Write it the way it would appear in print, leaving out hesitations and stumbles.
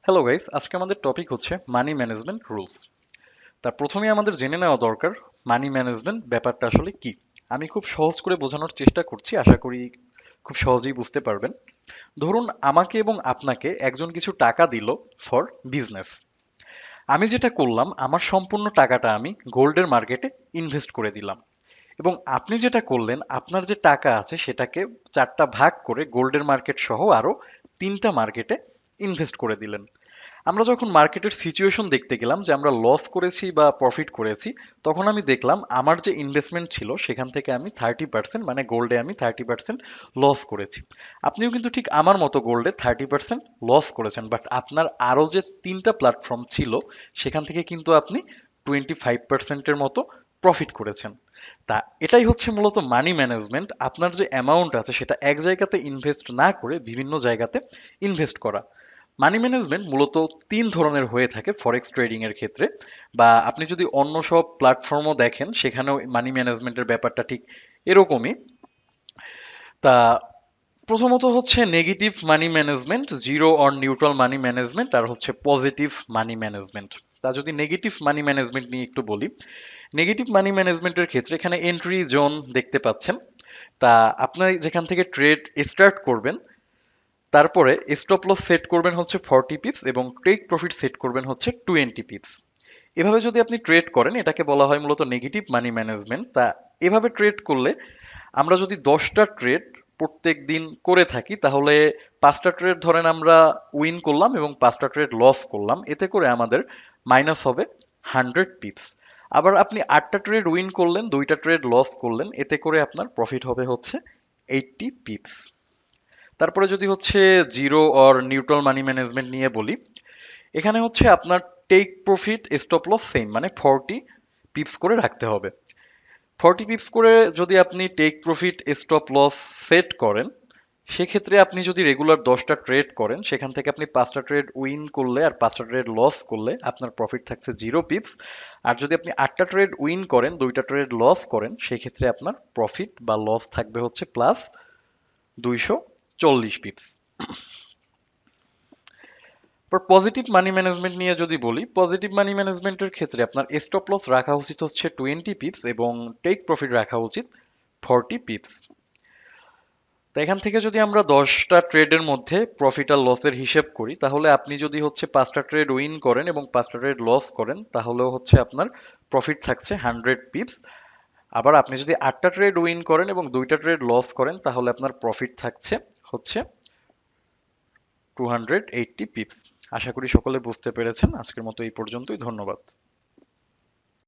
Hello guys, আজকে আমাদের topic হচ্ছে মানি ম্যানেজমেন্ট রুলস। তা প্রথমেই আমাদের জেনে নেওয়া দরকার মানি ম্যানেজমেন্ট ব্যাপারটা আসলে কি। আমি খুব সহজ করে বোঝানোর চেষ্টা করছি, আশা করি খুব সহজেই বুঝতে পারবেন। ধরুন আমাকে এবং আপনাকে একজন কিছু টাকা দিল ফর বিজনেস। আমি যেটা করলাম, আমার সম্পূর্ণ টাকাটা আমি গোল্ডের মার্কেটে ইনভেস্ট করে দিলাম, এবং আপনি যেটা করলেন আপনার যে টাকা আছে সেটাকে চারটা ভাগ করে গোল্ডের মার্কেট সহ আরো তিনটা মার্কেটে ইনভেস্ট করে দিলেন। আমরা যখন মার্কেটের সিচুয়েশন দেখতে গেলাম যে আমরা লস করেছি বা প্রফিট করেছি, তখন আমি দেখলাম আমার যে ইনভেস্টমেন্ট ছিল সেখান থেকে আমি 30%, মানে গোল্ডে আমি 30% লস করেছি। আপনিও কিন্তু ঠিক আমার মতো গোল্ডে 30% লস করেছেন, বাট আপনার আরও যে তিনটা প্ল্যাটফর্ম ছিল সেখান থেকে কিন্তু আপনি 25%-এর মতো প্রফিট করেছেন। তা এটাই হচ্ছে মূলত মানি ম্যানেজমেন্ট। আপনার যে অ্যামাউন্ট আছে সেটা এক জায়গাতে ইনভেস্ট না করে বিভিন্ন জায়গাতে ইনভেস্ট করা। মানি ম্যানেজমেন্ট মূলত তিন ধরনের হয়ে থাকে ফরেক্স ট্রেডিং এর ক্ষেত্রে, বা আপনি যদি অন্য সব প্ল্যাটফর্মও দেখেন সেখানেও মানি ম্যানেজমেন্টের ব্যাপারটা ঠিক এরকমই। তা প্রথমত হচ্ছে negative money management, zero or neutral money management, আর হচ্ছে পজিটিভ মানি ম্যানেজমেন্ট। তা যদি নেগেটিভ মানি ম্যানেজমেন্ট নিয়ে একটু বলি, নেগেটিভ মানি ম্যানেজমেন্টের ক্ষেত্রে এখানে এন্ট্রি জোন দেখতে পাচ্ছেন। তা আপনি যেখান থেকে ট্রেড স্টার্ট করবেন, তারপরে স্টপ লস সেট করবেন হচ্ছে 40 পিপস এবং টেক প্রফিট সেট করবেন হচ্ছে 20 পিপস। এভাবে যদি আপনি ট্রেড করেন এটাকে বলা হয় মূলত নেগেটিভ মানি ম্যানেজমেন্ট। তা এভাবে ট্রেড করলে আমরা যদি 10টা ট্রেড প্রত্যেক দিন করে থাকি, তাহলে 5টা ট্রেড ধরেন আমরা উইন করলাম এবং 5টা ট্রেড লস করলাম, এতে করে আমাদের মাইনাস হবে 100 পিপস। আবার আপনি 8টা ট্রেড উইন করলেন, 2টা ট্রেড লস করলেন, এতে করে আপনার প্রফিট হবে হচ্ছে 80 পিপস। তারপরে যদি হচ্ছে zero or neutral money management নিয়ে বলি, এখানে হচ্ছে আপনার take profit stop loss same, মানে 40 পিপস করে রাখতে হবে। 40 পিপস করে যদি আপনি take profit stop loss set করেন, সেক্ষেত্রে আপনি যদি রেগুলার 10টা ট্রেড করেন, সেখান থেকে আপনি 5টা ট্রেড উইন করলে আর 5টা ট্রেড লস করলে আপনার প্রফিট থাকছে 0 পিপস। আর যদি আপনি 8টা ট্রেড উইন করেন, 2টা ট্রেড লস করেন, সেক্ষেত্রে আপনার প্রফিট বা লস থাকবে হচ্ছে প্লাস 240 পিপস। পর পজিটিভ মানি ম্যানেজমেন্ট নিয়ে যদি বলি, পজিটিভ মানি ম্যানেজমেন্টের ক্ষেত্রে আপনার স্টপ লস রাখা উচিত হচ্ছে 20 পিপস এবং টেক প্রফিট রাখা উচিত 40 পিপস। তো এখান থেকে যদি আমরা 10টা ট্রেডের মধ্যে প্রফিট আর লসের হিসেব করি, তাহলে আপনি যদি হচ্ছে 5টা ট্রেড উইন করেন এবং 5টা ট্রেড লস করেন, তাহলেও হচ্ছে আপনার প্রফিট থাকছে 100 পিপস। আবার আপনি যদি 8টা ট্রেড উইন করেন এবং 2টা ট্রেড লস করেন, তাহলে আপনার প্রফিট থাকছে হচ্ছে 280 পিপস। আশা করি সকলে বুঝতে পেরেছেন। আজকের মতো এই পর্যন্তই, ধন্যবাদ।